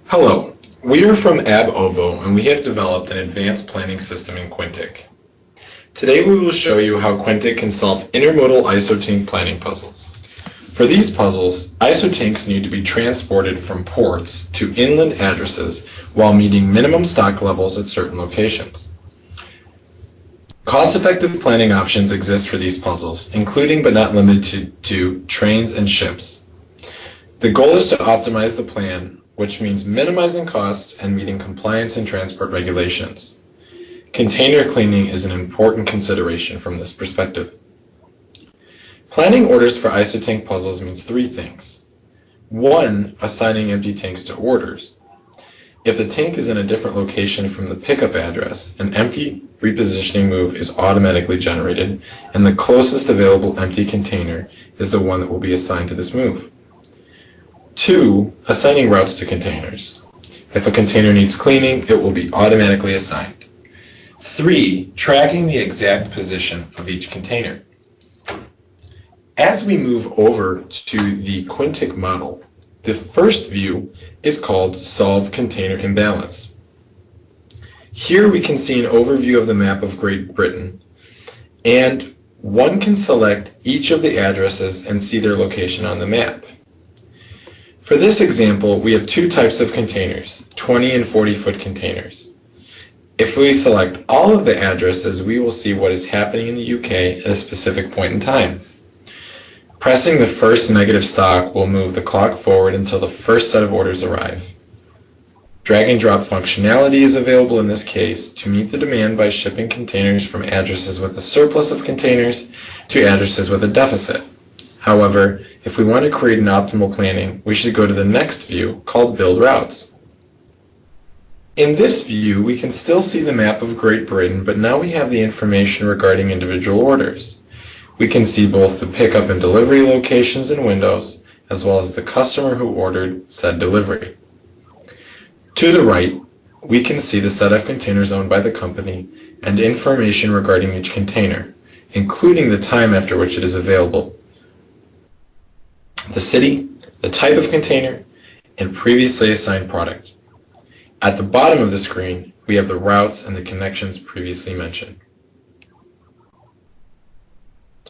Hello, we are from Ovo and we have developed an advanced planning system in Quintiq. Today we will show you how Quintiq can solve intermodal isotank planning puzzles. For these puzzles, isotanks need to be transported from ports to inland addresses while meeting minimum stock levels at certain locations. Cost-effective planning options exist for these puzzles, including but not limited to trains and ships. The goal is to optimize the plan, which means minimizing costs and meeting compliance and transport regulations. Container cleaning is an important consideration from this perspective. Planning orders for isotank puzzles means three things. One, assigning empty tanks to orders. If the tank is in a different location from the pickup address, an empty repositioning move is automatically generated, and the closest available empty container is the one that will be assigned to this move. Two, assigning routes to containers. If a container needs cleaning, it will be automatically assigned. Three, tracking the exact position of each container. As we move over to the Quintiq model, the first view is called Solve Container Imbalance. Here we can see an overview of the map of Great Britain, and one can select each of the addresses and see their location on the map. For this example, we have two types of containers, 20 and 40-foot containers. If we select all of the addresses, we will see what is happening in the UK at a specific point in time. Pressing the first negative stock will move the clock forward until the first set of orders arrive. Drag and drop functionality is available in this case to meet the demand by shipping containers from addresses with a surplus of containers to addresses with a deficit. However, if we want to create an optimal planning, we should go to the next view called Build Routes. In this view, we can still see the map of Great Britain, but now we have the information regarding individual orders. We can see both the pickup and delivery locations and windows, as well as the customer who ordered said delivery. To the right, we can see the set of containers owned by the company and information regarding each container, including the time after which it is available, the city, the type of container, and previously assigned product. At the bottom of the screen, we have the routes and the connections previously mentioned.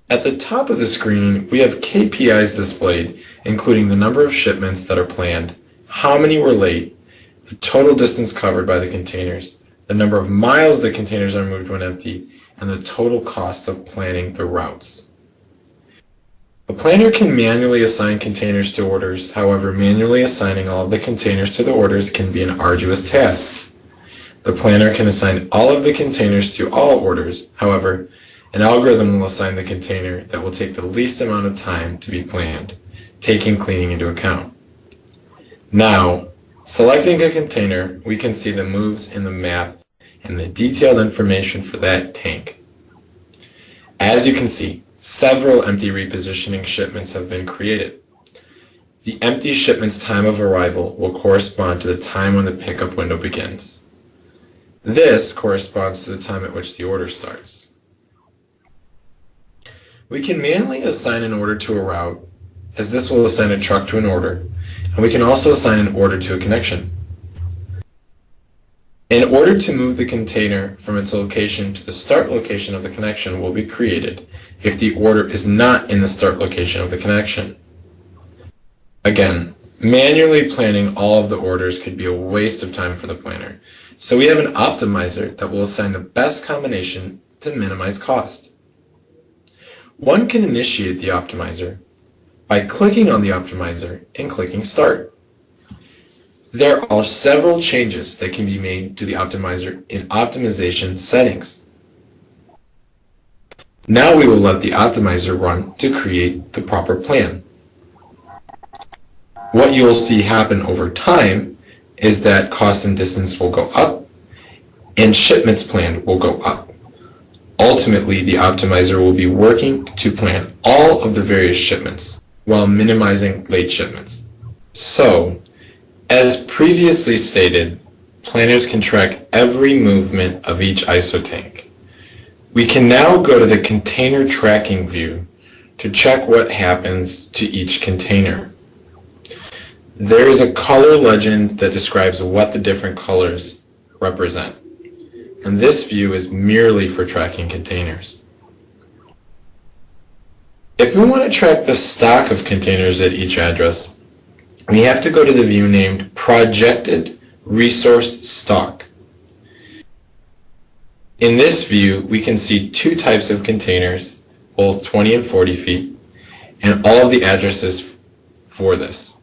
At the top of the screen, we have KPIs displayed, including the number of shipments that are planned, how many were late, the total distance covered by the containers, the number of miles the containers are moved when empty, and the total cost of planning the routes. A planner can manually assign containers to orders. However, manually assigning all of the containers to the orders can be an arduous task. The planner can assign all of the containers to all orders. However, an algorithm will assign the container that will take the least amount of time to be planned, taking cleaning into account. Now, selecting a container, we can see the moves in the map and the detailed information for that tank. As you can see, several empty repositioning shipments have been created. The empty shipment's time of arrival will correspond to the time when the pickup window begins. This corresponds to the time at which the order starts. We can manually assign an order to a route, as this will assign a truck to an order, and we can also assign an order to a connection. An order to move the container from its location to the start location of the connection will be created if the order is not in the start location of the connection. Again, manually planning all of the orders could be a waste of time for the planner, so we have an optimizer that will assign the best combination to minimize cost. One can initiate the optimizer by clicking on the optimizer and clicking Start. There are several changes that can be made to the optimizer in optimization settings. Now we will let the optimizer run to create the proper plan. What you will see happen over time is that cost and distance will go up and shipments planned will go up. Ultimately, the optimizer will be working to plan all of the various shipments while minimizing late shipments. So, as previously stated, planners can track every movement of each ISO tank. We can now go to the container tracking view to check what happens to each container. There is a color legend that describes what the different colors represent, and this view is merely for tracking containers. If we want to track the stock of containers at each address, we have to go to the view named Projected Resource Stock. In this view, we can see two types of containers, both 20 and 40 feet, and all of the addresses for this.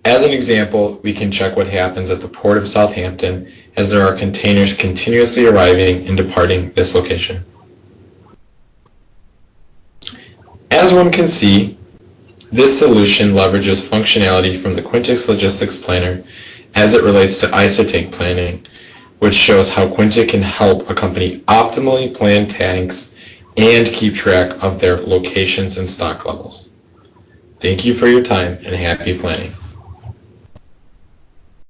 As an example, we can check what happens at the Port of Southampton, as there are containers continuously arriving and departing this location. As one can see, this solution leverages functionality from the Quintiq Logistics Planner as it relates to ISO tank planning, which shows how Quintiq can help a company optimally plan tanks and keep track of their locations and stock levels. Thank you for your time and happy planning.